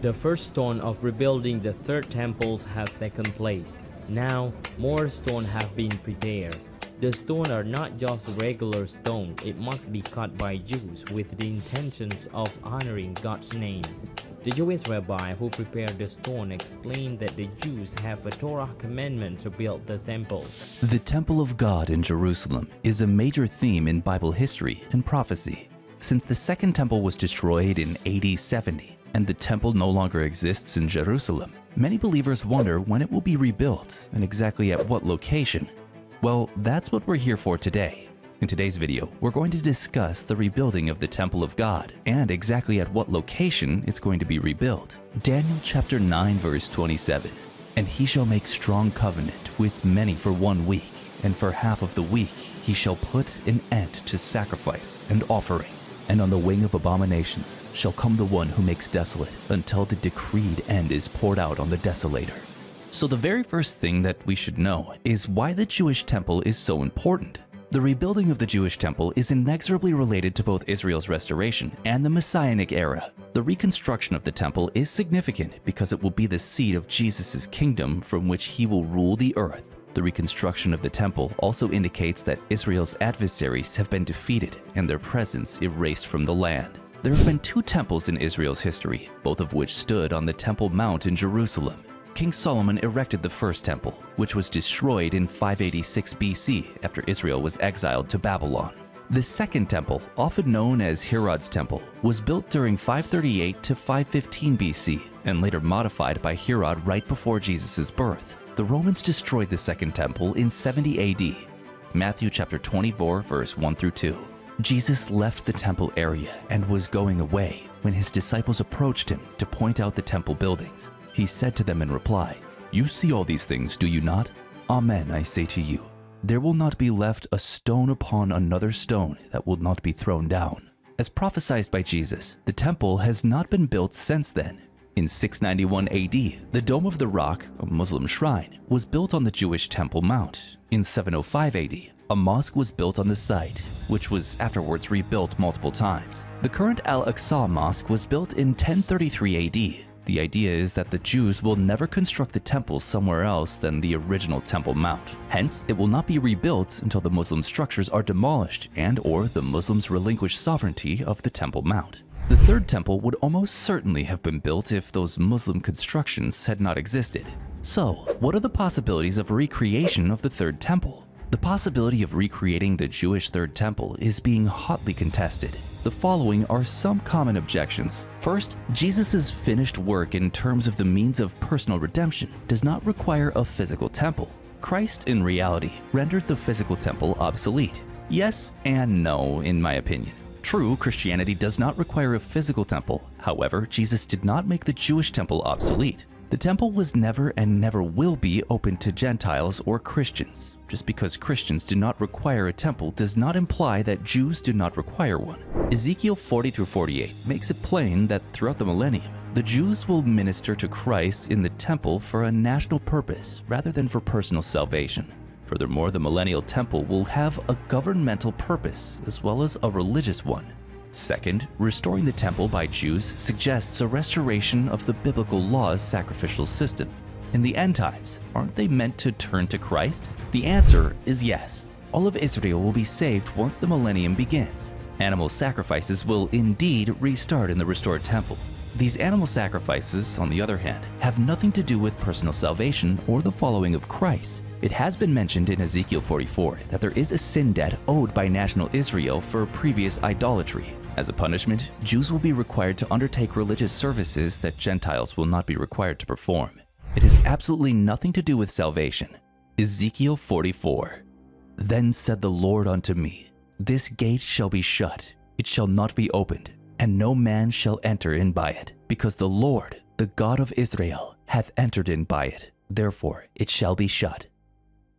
The first stone of rebuilding the third temple has taken place. Now, more stone have been prepared. The stones are not just regular stone, it must be cut by Jews with the intentions of honoring God's name. The Jewish rabbi who prepared the stone explained that the Jews have a Torah commandment to build the temple. The Temple of God in Jerusalem is a major theme in Bible history and prophecy. Since the Second Temple was destroyed in AD 70 and the temple no longer exists in Jerusalem, many believers wonder when it will be rebuilt and exactly at what location. Well, that's what we're here for today. In today's video, we're going to discuss the rebuilding of the Temple of God and exactly at what location it's going to be rebuilt. Daniel chapter 9 verse 27. And he shall make strong covenant with many for 1 week, and for half of the week he shall put an end to sacrifice and offering. And on the wing of abominations shall come the one who makes desolate until the decreed end is poured out on the desolator. So the very first thing that we should know is why the Jewish temple is so important. The rebuilding of the Jewish temple is inexorably related to both Israel's restoration and the Messianic era. The reconstruction of the temple is significant because it will be the seat of Jesus' kingdom from which he will rule the earth. The reconstruction of the temple also indicates that Israel's adversaries have been defeated and their presence erased from the land. There have been 2 temples in Israel's history, both of which stood on the Temple Mount in Jerusalem. King Solomon erected the first temple, which was destroyed in 586 BC after Israel was exiled to Babylon. The second temple, often known as Herod's temple, was built during 538 to 515 BC and later modified by Herod right before Jesus' birth. The Romans destroyed the second temple in 70 AD. Matthew chapter 24 verse 1 through 2. Jesus left the temple area and was going away when his disciples approached him to point out the temple buildings. He said to them in reply, "You see all these things, do you not? Amen, I say to you, there will not be left a stone upon another stone that will not be thrown down." As prophesied by Jesus, the temple has not been built since then. In 691 AD, the Dome of the Rock, a Muslim shrine, was built on the Jewish Temple Mount. In 705 AD, a mosque was built on the site, which was afterwards rebuilt multiple times. The current Al-Aqsa Mosque was built in 1033 AD. The idea is that the Jews will never construct the temple somewhere else than the original Temple Mount. Hence, it will not be rebuilt until the Muslim structures are demolished and/or the Muslims relinquish sovereignty of the Temple Mount. The third temple would almost certainly have been built if those Muslim constructions had not existed. So, what are the possibilities of recreation of the third temple? The possibility of recreating the Jewish third temple is being hotly contested. The following are some common objections. First, Jesus' finished work in terms of the means of personal redemption does not require a physical temple. Christ, in reality, rendered the physical temple obsolete. Yes and no, in my opinion. True, Christianity does not require a physical temple. However, Jesus did not make the Jewish temple obsolete. The temple was never and never will be open to Gentiles or Christians. Just because Christians do not require a temple does not imply that Jews do not require one. Ezekiel 40 through 48 makes it plain that throughout the millennium, the Jews will minister to Christ in the temple for a national purpose rather than for personal salvation. Furthermore, the millennial temple will have a governmental purpose as well as a religious one. Second, restoring the temple by Jews suggests a restoration of the biblical law's sacrificial system. In the end times, aren't they meant to turn to Christ? The answer is yes. All of Israel will be saved once the millennium begins. Animal sacrifices will indeed restart in the restored temple. These animal sacrifices, on the other hand, have nothing to do with personal salvation or the following of Christ. It has been mentioned in Ezekiel 44 that there is a sin debt owed by national Israel for previous idolatry. As a punishment, Jews will be required to undertake religious services that Gentiles will not be required to perform. It has absolutely nothing to do with salvation. Ezekiel 44. Then said the Lord unto me, This gate shall be shut, it shall not be opened, and no man shall enter in by it, because the Lord, the God of Israel, hath entered in by it. Therefore it shall be shut.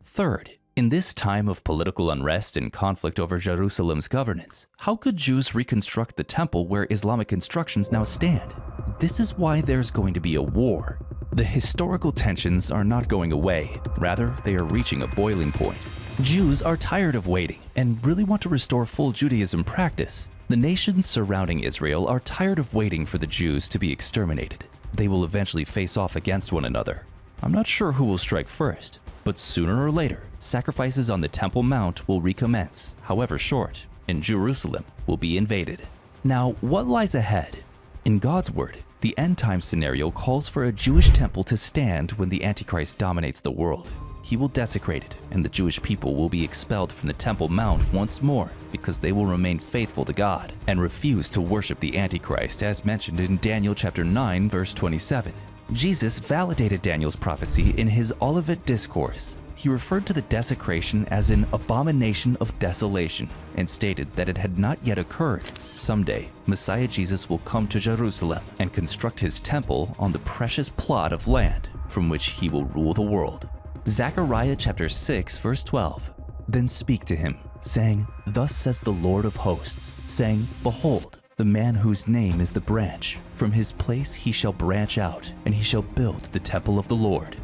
Third, in this time of political unrest and conflict over Jerusalem's governance, how could Jews reconstruct the temple where Islamic constructions now stand? This is why there's going to be a war. The historical tensions are not going away, rather they are reaching a boiling point. Jews are tired of waiting and really want to restore full Judaism practice. The nations surrounding Israel are tired of waiting for the Jews to be exterminated. they will eventually face off against one another. I'm not sure who will strike first, but sooner or later, sacrifices on the Temple Mount will recommence, however short, and Jerusalem will be invaded. Now, what lies ahead? In God's word, the end-time scenario calls for a Jewish temple to stand when the Antichrist dominates the world. He will desecrate it, and the Jewish people will be expelled from the Temple Mount once more because they will remain faithful to God and refuse to worship the Antichrist as mentioned in Daniel chapter 9 verse 27. Jesus validated Daniel's prophecy in his Olivet Discourse. He referred to the desecration as an abomination of desolation and stated that it had not yet occurred. Someday, Messiah Jesus will come to Jerusalem and construct his temple on the precious plot of land from which he will rule the world. Zechariah chapter 6 verse 12. Then speak to him, saying, Thus says the Lord of hosts, saying, Behold, the man whose name is the branch. From his place he shall branch out, and he shall build the temple of the Lord.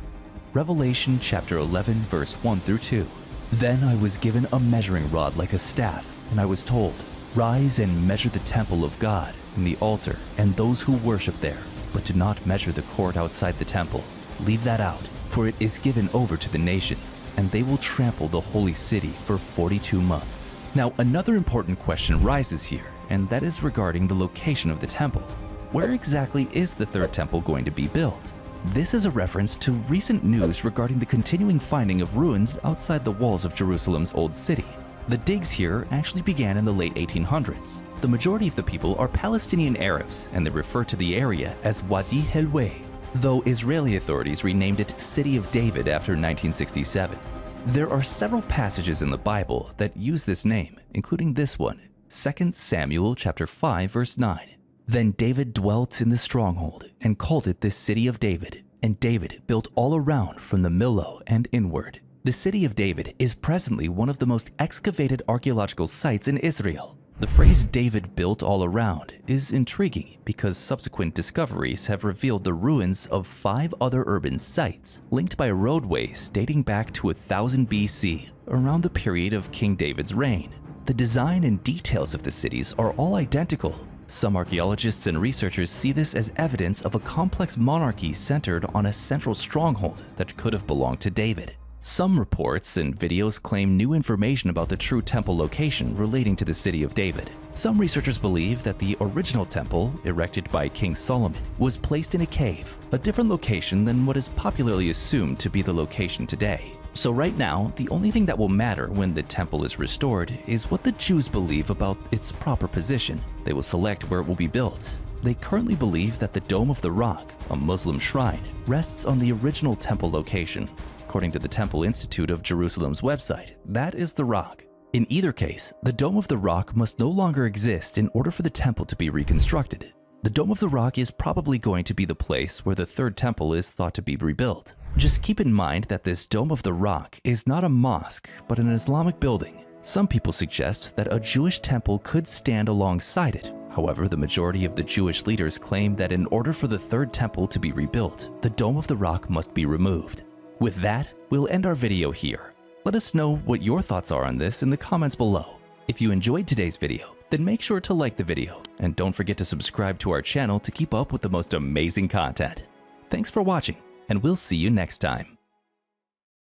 Revelation chapter 11 verse 1 through 2. Then I was given a measuring rod like a staff, and I was told, Rise and measure the temple of God, and the altar, and those who worship there, but do not measure the court outside the temple. Leave that out, for it is given over to the nations, and they will trample the holy city for 42 months. Now, another important question rises here, and that is regarding the location of the temple. Where exactly is the third temple going to be built? This is a reference to recent news regarding the continuing finding of ruins outside the walls of Jerusalem's old city. The digs here actually began in the late 1800s. The majority of the people are Palestinian Arabs, and they refer to the area as Wadi Helweh, though Israeli authorities renamed it City of David after 1967. There are several passages in the Bible that use this name, including this one, 2 Samuel chapter 5 verse 9. Then David dwelt in the stronghold and called it the City of David, and David built all around from the Millo and inward. The City of David is presently one of the most excavated archaeological sites in Israel. The phrase David built all around is intriguing because subsequent discoveries have revealed the ruins of 5 other urban sites linked by roadways dating back to 1000 BC, around the period of King David's reign. The design and details of the cities are all identical. Some archaeologists and researchers see this as evidence of a complex monarchy centered on a central stronghold that could have belonged to David. Some reports and videos claim new information about the true temple location relating to the City of David. Some researchers believe that the original temple, erected by King Solomon, was placed in a cave, a different location than what is popularly assumed to be the location today. So right now, the only thing that will matter when the temple is restored is what the Jews believe about its proper position. They will select where it will be built. They currently believe that the Dome of the Rock, a Muslim shrine, rests on the original temple location. According to the Temple Institute of Jerusalem's website, that is the rock. In either case, the Dome of the Rock must no longer exist in order for the temple to be reconstructed. The Dome of the Rock is probably going to be the place where the third temple is thought to be rebuilt. Just keep in mind that this Dome of the Rock is not a mosque, but an Islamic building. Some people suggest that a Jewish temple could stand alongside it. However, the majority of the Jewish leaders claim that in order for the third temple to be rebuilt, the Dome of the Rock must be removed. With that, we'll end our video here. Let us know what your thoughts are on this in the comments below. If you enjoyed today's video, then make sure to like the video, and don't forget to subscribe to our channel to keep up with the most amazing content. Thanks for watching, and we'll see you next time.